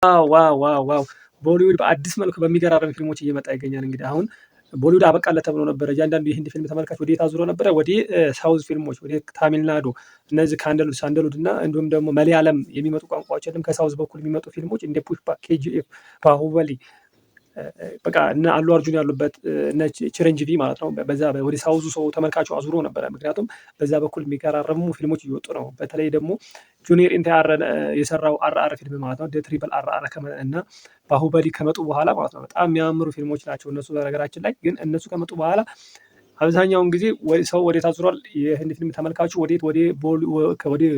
ዋው! ቦሊውድ በአዲስ መልኩ በሚገራርም ፊልሞች እየመጣ ይገኛል። እንግዲህ አሁን ቦሊውድ አበቃለት ተብሎ ነበረ። እያንዳንዱ የህንድ ፊልም ተመልካች ወዴት አዙሮ ነበረ? ወደ ሳውዝ ፊልሞች፣ ወደ ታሚልናዱ፣ እነዚህ ሳንደሉድ እና እንዲሁም ደግሞ መለያለም የሚመጡ ቋንቋዎች ከሳውዝ በኩል የሚመጡ ፊልሞች እንደ ፑሽፓ፣ ኬጂኤፍ፣ ባሁበሊ በቃ እነ አሉ አርጁን ያሉበት እነ ችረንጂቪ ማለት ነው። በዛ ወደ ሳውዙ ሰው ተመልካቹ አዙሮ ነበረ። ምክንያቱም በዛ በኩል የሚገራረሙ ፊልሞች እየወጡ ነው። በተለይ ደግሞ ጁኒየር ኢንቲአር የሰራው አርአር ፊልም ማለት ነው ትሪፕል አርአር እና ባሁበሊ ከመጡ በኋላ ማለት ነው በጣም የሚያምሩ ፊልሞች ናቸው እነሱ። በነገራችን ላይ ግን እነሱ ከመጡ በኋላ አብዛኛውን ጊዜ ሰው ወዴት አዙሯል? የህንድ ፊልም ተመልካቹ ወደ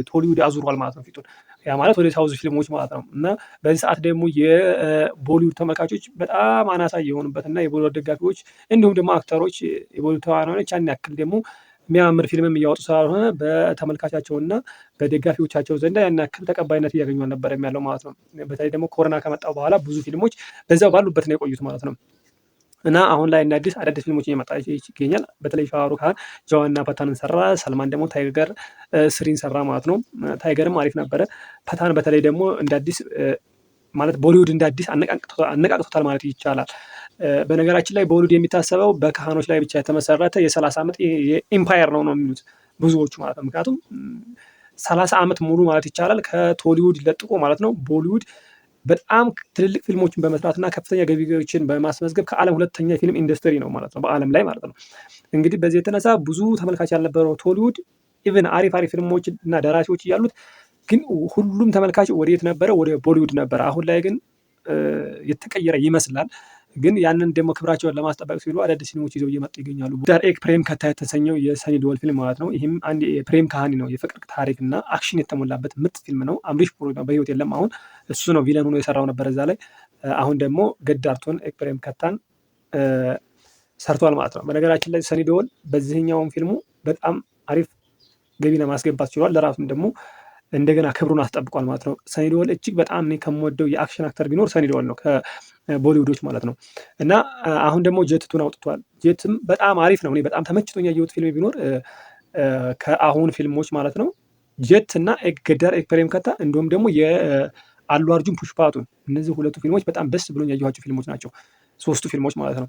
ቶሊውድ አዙሯል ማለት ነው ፊቱን። ያ ማለት ወደ ሳውዝ ፊልሞች ማለት ነው። እና በዚህ ሰዓት ደግሞ የቦሊውድ ተመልካቾች በጣም አናሳ የሆኑበት እና የቦሊውድ ደጋፊዎች እንዲሁም ደግሞ አክተሮች የቦሊውድ ተዋናዮች ያን ያክል ደግሞ የሚያምር ፊልምም እያወጡ ስላልሆነ በተመልካቻቸውና በደጋፊዎቻቸው ዘንድ ያን ያክል ተቀባይነት እያገኙ አልነበረም ያለው ማለት ነው። በተለይ ደግሞ ኮሮና ከመጣው በኋላ ብዙ ፊልሞች በዛው ባሉበት ነው የቆዩት ማለት ነው። እና አሁን ላይ እንደ አዳዲስ ፊልሞች እየመጣ ይገኛል። በተለይ ሻሩክ ካን ጃዋንና ፐታንን ሰራ፣ ሰልማን ደግሞ ታይገር ስሪን ሰራ ማለት ነው። ታይገርም አሪፍ ነበረ። ፐታን በተለይ ደግሞ እንደ አዲስ ማለት ቦሊውድ እንደ አዲስ አነቃቅቶታል ማለት ይቻላል። በነገራችን ላይ ቦሊውድ የሚታሰበው በካህኖች ላይ ብቻ የተመሰረተ የ30 ዓመት የኢምፓየር ነው የሚሉት ብዙዎቹ ማለት ነው። ምክንያቱም 30 ዓመት ሙሉ ማለት ይቻላል ከቶሊውድ ለጥቆ ማለት ነው ቦሊውድ በጣም ትልልቅ ፊልሞችን በመስራትና ከፍተኛ ገቢዎችን በማስመዝገብ ከዓለም ሁለተኛ የፊልም ኢንዱስትሪ ነው ማለት ነው በዓለም ላይ ማለት ነው። እንግዲህ በዚህ የተነሳ ብዙ ተመልካች ያልነበረው ቶሊውድ ኢቭን አሪፍ ፊልሞች እና ደራሲዎች እያሉት ግን ሁሉም ተመልካች ወዴት ነበረ? ወደ ቦሊውድ ነበረ። አሁን ላይ ግን የተቀየረ ይመስላል። ግን ያንን ደግሞ ክብራቸውን ለማስጠበቅ ሲሉ አዳዲስ ፊልሞች ይዘው እየመጡ ይገኛሉ። ዳርኤክ ፕሬም ከታ የተሰኘው የሰኒ ዲኦል ፊልም ማለት ነው። ይህም አንድ የፕሬም ካሃኒ ነው። የፍቅር ታሪክ እና አክሽን የተሞላበት ምርጥ ፊልም ነው። አምሪሽ ፑሪ ነው በህይወት የለም። አሁን እሱ ነው ቪለን ሆኖ የሰራው ነበር እዛ ላይ። አሁን ደግሞ ገዳርቶን ፕሬም ከታን ሰርቷል ማለት ነው። በነገራችን ላይ ሰኒ ዲኦል በዚህኛውም ፊልሙ በጣም አሪፍ ገቢ ለማስገባት ችሏል። ለራሱም ደግሞ እንደገና ክብሩን አስጠብቋል ማለት ነው። ሰኒ ዲኦል እጅግ በጣም እኔ ከምወደው የአክሽን አክተር ቢኖር ሰኒ ዲኦል ነው ከቦሊውዶች ማለት ነው። እና አሁን ደግሞ ጀትቱን አውጥቷል። ጀትም በጣም አሪፍ ነው። እኔ በጣም ተመችቶኛ ያየሁት ፊልም ቢኖር ከአሁን ፊልሞች ማለት ነው ጀት እና ገዳር ፕሬም ከታ እንዲሁም ደግሞ የአሉ አርጁን ፑሽፓቱን እነዚህ ሁለቱ ፊልሞች በጣም ደስ ብሎኝ ያየኋቸው ፊልሞች ናቸው። ሶስቱ ፊልሞች ማለት ነው።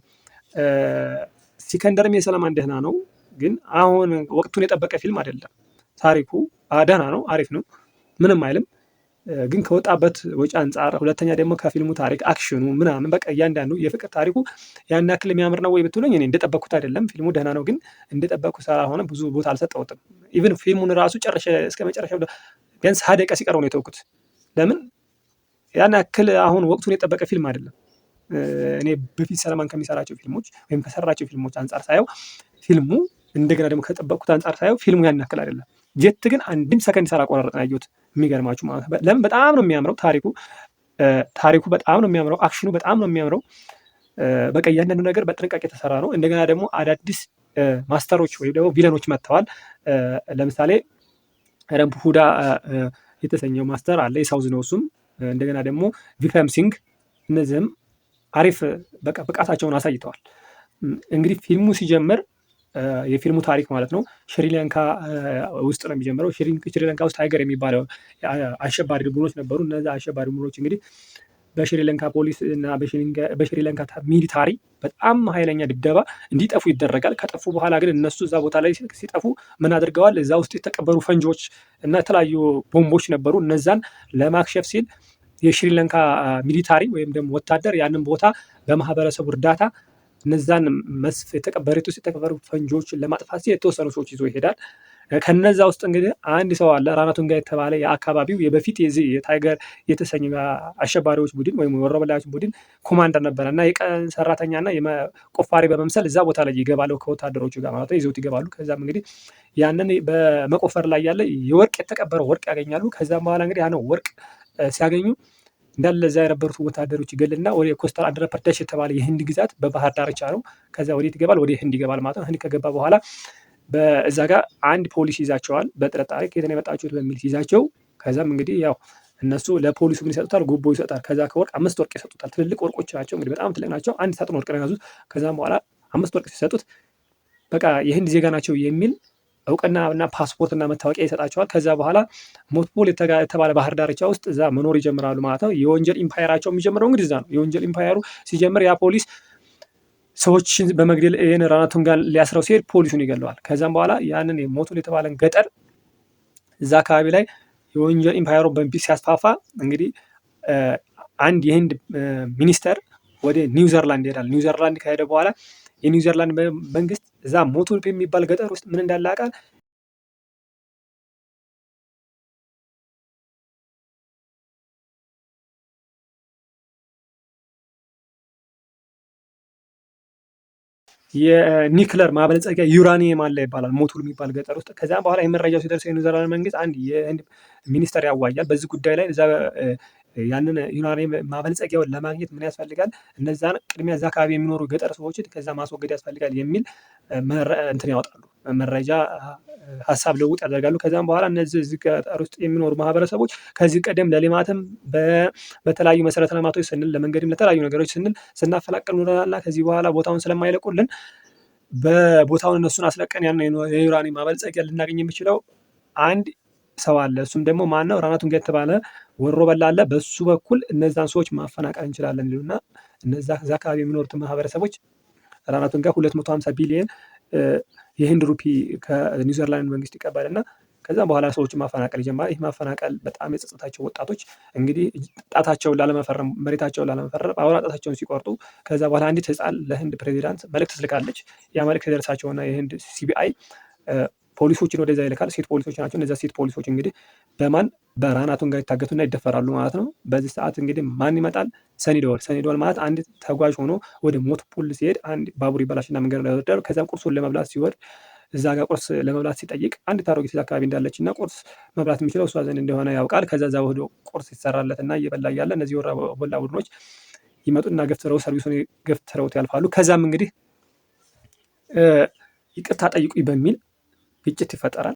ሲከንደርም የሰላማን ደህና ነው፣ ግን አሁን ወቅቱን የጠበቀ ፊልም አይደለም። ታሪኩ ደህና ነው፣ አሪፍ ነው፣ ምንም አይልም። ግን ከወጣበት ወጪ አንጻር፣ ሁለተኛ ደግሞ ከፊልሙ ታሪክ አክሽኑ ምናምን በቃ እያንዳንዱ የፍቅር ታሪኩ ያን ያክል የሚያምር ነው ወይ ብትሉኝ እኔ እንደጠበቅኩት አይደለም። ፊልሙ ደህና ነው፣ ግን እንደጠበቅኩት ስላልሆነ ብዙ ቦታ አልሰጠሁትም። ኢቭን ፊልሙን ራሱ እስከ መጨረሻው ቢያንስ 20 ደቂቃ ሲቀረው ነው የተውኩት። ለምን ያን ያክል አሁን ወቅቱን የጠበቀ ፊልም አይደለም። እኔ በፊት ሰለማን ከሚሰራቸው ፊልሞች ወይም ከሰራቸው ፊልሞች አንጻር ሳየው ፊልሙ እንደገና ደግሞ ከጠበቅኩት አንጻር ሳየው ፊልሙ ያን ያክል አይደለም። ጀት ግን አንድም ሰከንድ ሳላቆራረጥ ነው ያየሁት። የሚገርማችሁ ማለት ነው። ለምን በጣም ነው የሚያምረው ታሪኩ በጣም ነው የሚያምረው፣ አክሽኑ በጣም ነው የሚያምረው። በቃ እያንዳንዱ ነገር በጥንቃቄ የተሰራ ነው። እንደገና ደግሞ አዳዲስ ማስተሮች ወይም ደግሞ ቪለኖች መጥተዋል። ለምሳሌ ረምፑዳ የተሰኘው ማስተር አለ፣ የሳውዝ ነው እሱም። እንደገና ደግሞ ቪክረም ሲንግ፣ እነዚህም አሪፍ በቃ ብቃታቸውን አሳይተዋል። እንግዲህ ፊልሙ ሲጀምር የፊልሙ ታሪክ ማለት ነው ሽሪለንካ ውስጥ ነው የሚጀምረው። ሽሪለንካ ውስጥ ታይገር የሚባለው አሸባሪ ቡድኖች ነበሩ። እነዚህ አሸባሪ ቡድኖች እንግዲህ በሽሪለንካ ፖሊስ እና በሽሪለንካ ሚሊታሪ በጣም ኃይለኛ ድብደባ እንዲጠፉ ይደረጋል። ከጠፉ በኋላ ግን እነሱ እዛ ቦታ ላይ ሲጠፉ ምን አድርገዋል? እዛ ውስጥ የተቀበሩ ፈንጂዎች እና የተለያዩ ቦምቦች ነበሩ። እነዛን ለማክሸፍ ሲል የሽሪለንካ ሚሊታሪ ወይም ደግሞ ወታደር ያንን ቦታ በማህበረሰቡ እርዳታ እነዛን መሬት ውስጥ የተቀበሩ ፈንጂዎችን ለማጥፋት ሲል የተወሰኑ ሰዎች ይዞ ይሄዳል። ከነዛ ውስጥ እንግዲህ አንድ ሰው አለ፣ ራናቱንጋ የተባለ የአካባቢው የበፊት የዚህ የታይገር የተሰኘ አሸባሪዎች ቡድን ወይም ወሮበላዎች ቡድን ኮማንደር ነበረ እና የቀን ሰራተኛና ቆፋሪ በመምሰል እዛ ቦታ ላይ ይገባሉ ከወታደሮቹ ጋር ማለት ነው። ይዘውት ይገባሉ። ከዛም እንግዲህ ያንን በመቆፈር ላይ ያለ የወርቅ የተቀበረው ወርቅ ያገኛሉ። ከዛም በኋላ እንግዲህ ያ ነው ወርቅ ሲያገኙ እንዳለ እዛ የነበሩት ወታደሮች ይገልና ወደ ኮስታል አንድረ ፐርደሽ የተባለ የህንድ ግዛት በባህር ዳርቻ ነው። ከዛ ወዴት ይገባል? ወደ ህንድ ይገባል ማለት ነው። ህንድ ከገባ በኋላ በዛ ጋር አንድ ፖሊስ ይዛቸዋል። በጥርጣሬ ከየት ነው የመጣችሁት በሚል ይዛቸው። ከዛም እንግዲህ ያው እነሱ ለፖሊሱ ምን ይሰጡታል? ጉቦ ይሰጣል። ከዛ ከወርቅ 5 ወርቅ ይሰጡታል። ትልልቅ ወርቆች ናቸው እንግዲህ በጣም ትልቅ ናቸው። አንድ ሳጥን ወርቅ ነው የያዙት። ከዛም በኋላ 5 ወርቅ ሲሰጡት በቃ የህንድ ዜጋ ናቸው የሚል እውቅና እና ፓስፖርት እና መታወቂያ ይሰጣቸዋል። ከዛ በኋላ ሞትፖል የተባለ ባህር ዳርቻ ውስጥ እዛ መኖር ይጀምራሉ ማለት ነው። የወንጀል ኢምፓየራቸው የሚጀምረው እንግዲህ እዛ ነው። የወንጀል ኢምፓየሩ ሲጀምር ያ ፖሊስ ሰዎችን በመግደል ይህን ራናቱንጋን ሊያስረው ሲሄድ ፖሊሱን ይገለዋል። ከዛም በኋላ ያንን ሞቱል የተባለን ገጠር እዛ አካባቢ ላይ የወንጀል ኢምፓየሩ ሲያስፋፋ እንግዲህ አንድ የህንድ ሚኒስተር ወደ ኒውዘርላንድ ይሄዳል። ኒውዘርላንድ ከሄደ በኋላ የኒውዘርላንድ መንግስት እዛ ሞቱል የሚባል ገጠር ውስጥ ምን እንዳለ ያውቃል። የኒክለር ማበልጸጊያ ዩራኒየም አለ ይባላል ሞቱል የሚባል ገጠር ውስጥ። ከዚያም በኋላ የመረጃው ሲደርሰው የኒውዚላንድ መንግስት አንድ የህንድ ሚኒስተር ያዋያል። በዚህ ጉዳይ ላይ ያንን ዩራኒየም ማበልጸጊያውን ለማግኘት ምን ያስፈልጋል? እነዛን ቅድሚያ እዛ አካባቢ የሚኖሩ ገጠር ሰዎችን ከዛ ማስወገድ ያስፈልጋል የሚል እንትን ያወጣሉ። መረጃ ሀሳብ ልውውጥ ያደርጋሉ። ከዛም በኋላ እነዚህ ገጠር ውስጥ የሚኖሩ ማህበረሰቦች ከዚህ ቀደም ለልማትም በተለያዩ መሰረተ ልማቶች ስንል ለመንገድም ለተለያዩ ነገሮች ስንል ስናፈላቀል ኖረናልና ከዚህ በኋላ ቦታውን ስለማይለቁልን በቦታውን እነሱን አስለቀን ያን የዩራኒየም ማበልጸጊያ ልናገኝ የሚችለው አንድ ሰው አለ። እሱም ደግሞ ማን ነው? ራናቱንጋ የተባለ ወሮ በላ አለ። በሱ በኩል እነዛን ሰዎች ማፈናቀል እንችላለን ይሉና እነዛ አካባቢ የሚኖሩትን ማህበረሰቦች ራናቱንጋ 250 ቢሊዮን የህንድ ሩፒ ከኒውዚላንድ መንግስት ይቀበልና ከዛም በኋላ ሰዎችን ማፈናቀል ይጀምራል። ይህ ማፈናቀል በጣም የጸጸታቸው ወጣቶች እንግዲህ ጣታቸውን ላለመፈረም መሬታቸውን ላለመፈረም አውራ ጣታቸውን ሲቆርጡ ከዛ በኋላ አንዲት ህፃን ለህንድ ፕሬዚዳንት መልእክት ትልካለች። ያ መልእክት የደረሳቸውና የህንድ ሲቢአይ ፖሊሶችን ወደዛ ይልካል። ሴት ፖሊሶች ናቸው። እነዚያ ሴት ፖሊሶች እንግዲህ በራናቱንጋ ይታገቱና ይደፈራሉ ማለት ነው። በዚህ ሰዓት እንግዲህ ማን ይመጣል? ሰኒደወል ማለት አንድ ተጓዥ ሆኖ ወደ ሞትፖል ሲሄድ አንድ ባቡር ይበላሽና መንገድ ላይ ይወርዳል። ከዚያም ቁርሱን ለመብላት ሲወርድ እዛ ጋር ቁርስ ለመብላት ሲጠይቅ አንድ አሮጊት አካባቢ እንዳለች እና ቁርስ መብላት የሚችለው እሷ ዘንድ እንደሆነ ያውቃል። ከዛ ወደ ቁርስ ይሰራለትና እየበላ እያለ እነዚህ ወላ ቡድኖች ይመጡና ገፍትረው ሰርቪሱን ገፍትረውት ያልፋሉ። ከዛም እንግዲህ ይቅርታ ጠይቁኝ በሚል ግጭት ይፈጠራል።